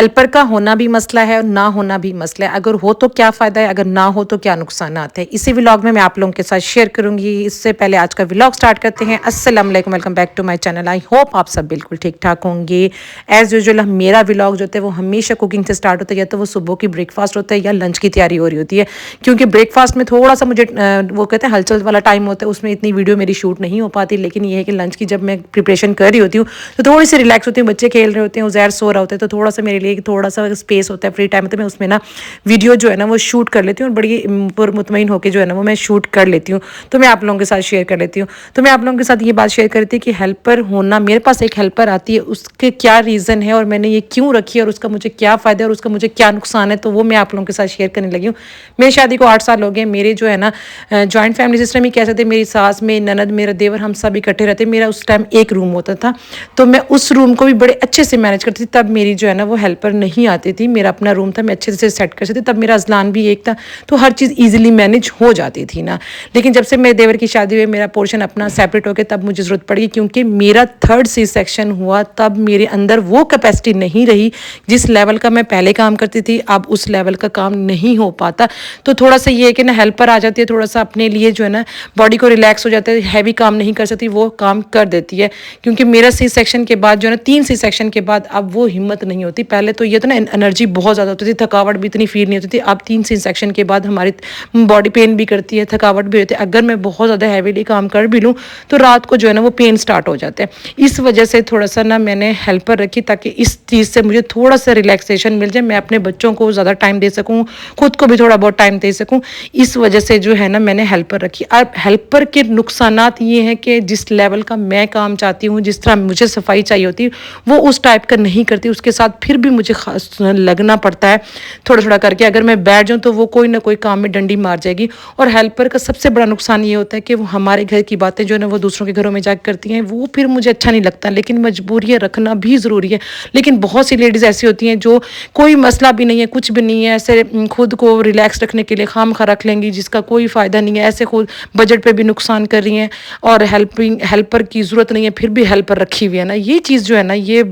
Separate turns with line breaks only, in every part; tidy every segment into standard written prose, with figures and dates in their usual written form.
Helper का होना भी मसला है और ना होना भी मसला है। अगर हो तो क्या फ़ायदा है, अगर ना हो तो क्या नुकसानात है। इसी व्लॉग में मैं आप लोगों के साथ शेयर करूंगी। इससे पहले आज का व्लॉग स्टार्ट करते हैं। अस्सलाम वालेकुम, welcome back to my channel. I hope आप सब बिल्कुल ठीक ठाक होंगे। एज़ यूजुअल मेरा व्लॉग जो होता है वो हमेशा कुकिंग से स्टार्ट होता है। या तो वो सुबह की ब्रेकफास्ट होता है या लंच की तैयारी हो रही होती है, क्योंकि ब्रेकफास्ट में थोड़ा सा मुझे वो कहते हैं हलचल वाला टाइम होता है, उसमें इतनी वीडियो मेरी शूट नहीं हो पाती। लेकिन ये है कि लंच की जब मैं प्रिपरेशन कर रही होती हूँ तो थोड़ी सी रिलैक्स होती हूँ। बच्चे खेल रहे होते हैं, उज़ैर सो रहा होता है, तो थोड़ा सा मेरे लिए थोड़ा सा स्पेस होता है, फ्री टाइम होता है, मैं उसमें ना वीडियो जो है ना वो शूट कर लेती हूँ और बड़ी पुरमुतमईन होकर जो है ना वो मैं शूट कर लेती हूँ। तो मैं आप लोगों के साथ शेयर कर लेती हूँ। तो मैं आप लोगों के साथ ये बात शेयर कर रही थी कि हेल्पर होना, मेरे पास एक हेल्पर आती है, उसके क्या रीज़न है और मैंने ये क्यों रखी है और उसका मुझे क्या फ़ायदा है और उसका मुझे क्या नुकसान है, तो वो मैं आप लोगों के साथ शेयर करने लगी हूँ। मेरी शादी को 8 साल हो गए। मेरे जो है ना जॉइंट फैमिली सिस्टम ही कह सकते, मेरी सास, मेरी ननद, मेरा देवर, हम सब इकट्ठे रहते। मेरा उस टाइम एक रूम होता था, तो मैं उस रूम को भी बड़े अच्छे से मैनेज करती थी। तब मेरी जो है ना वो हेल्पर नहीं आती थी, मेरा अपना रूम था, मैं अच्छे से सेट कर सकती थी। तब मेरा अजलान भी एक था, तो हर चीज़ ईजिली मैनेज हो जाती थी ना। लेकिन जब से मेरे देवर की शादी हुई, मेरा पोर्शन अपना सेपरेट हो गया, तब मुझे ज़रूरत पड़ी, क्योंकि मेरा 3rd C-सेक्शन हुआ। तब मेरे अंदर वो कैपेसिटी नहीं रही जिस लेवल का मैं पहले काम करती थी, अब उस लेवल का काम नहीं हो पाता। तो थोड़ा सा ये है कि ना हेल्पर आ जाती है, थोड़ा सा अपने लिए जो है ना बॉडी को रिलैक्स हो जाता है, हैवी काम नहीं कर सकती, वो काम कर देती है। क्योंकि मेरा C-सेक्शन के बाद जो है ना 3 C-सेक्शन के बाद अब वो हिम्मत नहीं होती। पहले तो ये तो ना एनर्जी बहुत ज़्यादा होती थी, थकावट भी इतनी फील नहीं होती थी। अब 3 C-सेक्शन के बाद हमारी बॉडी पेन भी करती है, थकावट भी होती है। अगर मैं बहुत ज़्यादा हैवीली काम कर भी लूँ तो रात को जो है ना वो पेन स्टार्ट हो जाते हैं। इस वजह से थोड़ा सा ना मैंने हेल्पर रखी, ताकि इस चीज़ से मुझे थोड़ा सा रिलैक्सेशन मिल जाए, मैं अपने बच्चों को ज़्यादा टाइम दे सकूँ, खुद को भी थोड़ा बहुत टाइम दे सकूँ। इस वजह से जो है ना मैंने हेल्पर रखी। अब हेल्पर के नुकसानात ये हैं कि जिस लेवल का मैं काम चाहती हूँ, जिस तरह मुझे सफाई चाहिए होती है, वो उस टाइप का नहीं करती। उसके साथ फिर भी मुझे खास लगना पड़ता है थोड़ा थोड़ा करके। अगर मैं बैठ जाऊँ तो वो कोई ना कोई काम में डंडी मार जाएगी। और हेल्पर का सबसे बड़ा नुकसान ये होता है कि वो हमारे घर की बातें जो है ना वो दूसरों के घरों में जाकर करती हैं, वो फिर मुझे अच्छा नहीं लगता। लेकिन मजबूरी है, रखना भी ज़रूरी है। लेकिन बहुत सी लेडीज़ ऐसी होती हैं जो कोई मसला भी नहीं है, कुछ भी नहीं है, ऐसे खुद को रिलैक्स रखने के लिए खामखा रख लेंगी, जिसका कोई फ़ायदा नहीं है, ऐसे खुद बजट पे भी नुकसान कर रही हैं और हेल्पर की ज़रूरत नहीं है फिर भी हेल्पर रखी हुई है ना। ये चीज़ जो है ना ये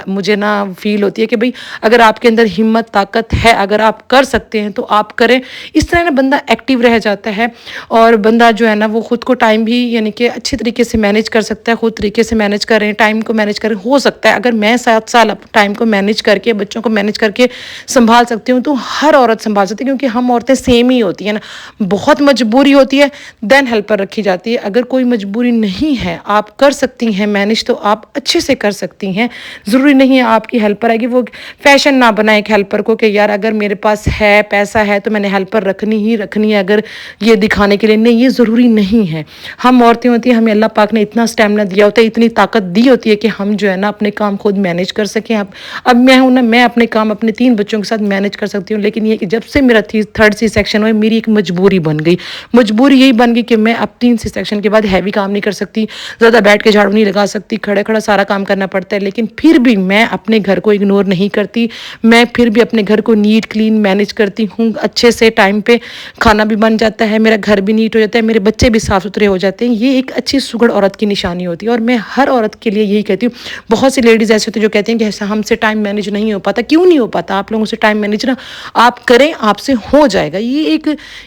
मुझे ना फील होती है कि भाई अगर आपके अंदर हिम्मत ताकत है, अगर आप कर सकते हैं तो आप करें। इस तरह ना बंदा एक्टिव रह जाता है और बंदा जो है ना वो खुद को टाइम भी यानी कि अच्छी तरीके से मैनेज कर सकता है। खुद तरीके से मैनेज करें, टाइम को मैनेज करें। हो सकता है अगर मैं 7 साल टाइम को मैनेज करके, बच्चों को मैनेज करके संभाल सकती हूँ, तो हर औरत संभाल सकती है, क्योंकि हम औरतें सेम ही होती हैं ना। बहुत मजबूरी होती है देन हेल्पर रखी जाती है। अगर कोई मजबूरी नहीं है, आप कर सकती हैं मैनेज, तो आप अच्छे से कर सकती हैं। ज़रूरी नहीं है आपकी हेल्पर आएगी। वो फैशन ना बनाए एक हेल्पर को कि यार अगर मेरे पास है, पैसा है, तो मैंने हेल्पर रखनी ही रखनी है, अगर ये दिखाने के लिए। नहीं, ये ज़रूरी नहीं है। हम औरतें होती हैं, हमें अल्लाह पाक ने इतना स्टेमिना दिया होता है, इतनी ताकत दी होती है कि हम जो है ना अपने काम खुद मैनेज कर सकें। अब मैं हूँ ना, मैं अपने काम अपने 3 बच्चों के साथ मैनेज कर सकती हूँ। लेकिन ये कि जब से मेरा 3rd C-सेक्शन हुआ, मेरी एक मजबूरी बन गई। मजबूरी यही बन गई कि मैं अब 3 C-सेक्शन के बाद हैवी काम नहीं कर सकती, ज़्यादा बैठ के झाड़ू नहीं लगा सकती, खड़ा खड़ा सारा काम करना पड़ता है। लेकिन फिर भी मैं अपने घर को इग्नोर नहीं करती। मैं फिर भी अपने घर को नीट क्लीन मैनेज करती हूँ। अच्छे से टाइम पे खाना भी बन जाता है, मेरा घर भी नीट हो जाता है, मेरे बच्चे भी साफ़ सुथरे हो जाते हैं। ये एक अच्छी सुघड़ औरत की निशानी होती है और मैं हर औरत के लिए यही कहती हूँ। बहुत सी लेडीज़ ऐसे होती हैं जो कहती हैं कि ऐसा हमसे टाइम मैनेज नहीं हो पाता। क्यों नहीं हो पाता? आप लोगों से टाइम मैनेज ना आप करें, आपसे हो जाएगा।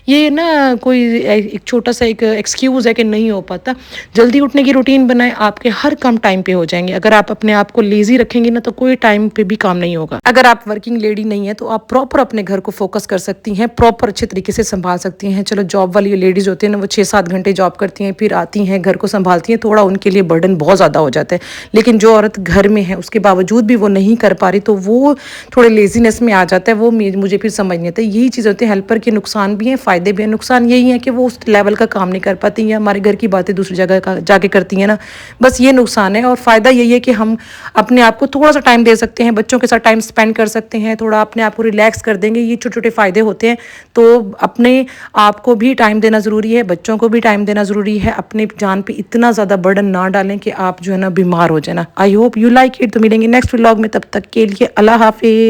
ये ना कोई एक छोटा सा एक एक्सक्यूज़ है कि नहीं हो पाता। जल्दी उठने की रूटीन बनाएं, आपके हर काम टाइम पे हो जाएंगे। अगर आप अपने आप को लेज़ी रखेंगे ना तो कोई टाइम पे भी काम नहीं होगा। अगर आप वर्किंग लेडी नहीं है तो आप प्रॉपर अपने घर को फोकस कर सकती हैं, प्रॉपर अच्छे तरीके से संभाल सकती हैं। चलो जॉब वाली लेडीज़ होती हैं ना, वो 6-7 घंटे जॉब करती हैं, फिर आती हैं, घर को संभालती हैं, थोड़ा उनके लिए बर्डन बहुत ज़्यादा हो जाता है। लेकिन जो औरत घर में है उसके बावजूद भी वो नहीं कर पा रही, तो वो थोड़े लेजीनेस में आ जाता है। वो मुझे फिर समझ नहीं आता। यही चीज़ होती है, हेल्पर के नुकसान भी हैं, फ़ायदे भी हैं। नुकसान यही है कि वो उस लेवल का काम नहीं कर पाती हैं, हमारे घर की बातें दूसरी जगह जाके करती हैं ना, बस ये नुकसान है। और फ़ायदा यही है कि हम अपने आप को थोड़ा सा टाइम दे सकते हैं, बच्चों के साथ टाइम स्पेंड कर सकते हैं, थोड़ा अपने आप को रिलैक्स कर देंगे। ये छोटे छोटे फ़ायदे होते हैं। तो अपने आप को भी टाइम देना ज़रूरी है, बच्चों को भी टाइम देना ज़रूरी है। अपने जान पे इतना ज़्यादा बर्डन ना डालें कि आप जो है ना बीमार हो जाए ना। I hope you like it. तो मिलेंगे नेक्स्ट व्लॉग में, तब तक के लिए अल्लाह हाफिज़।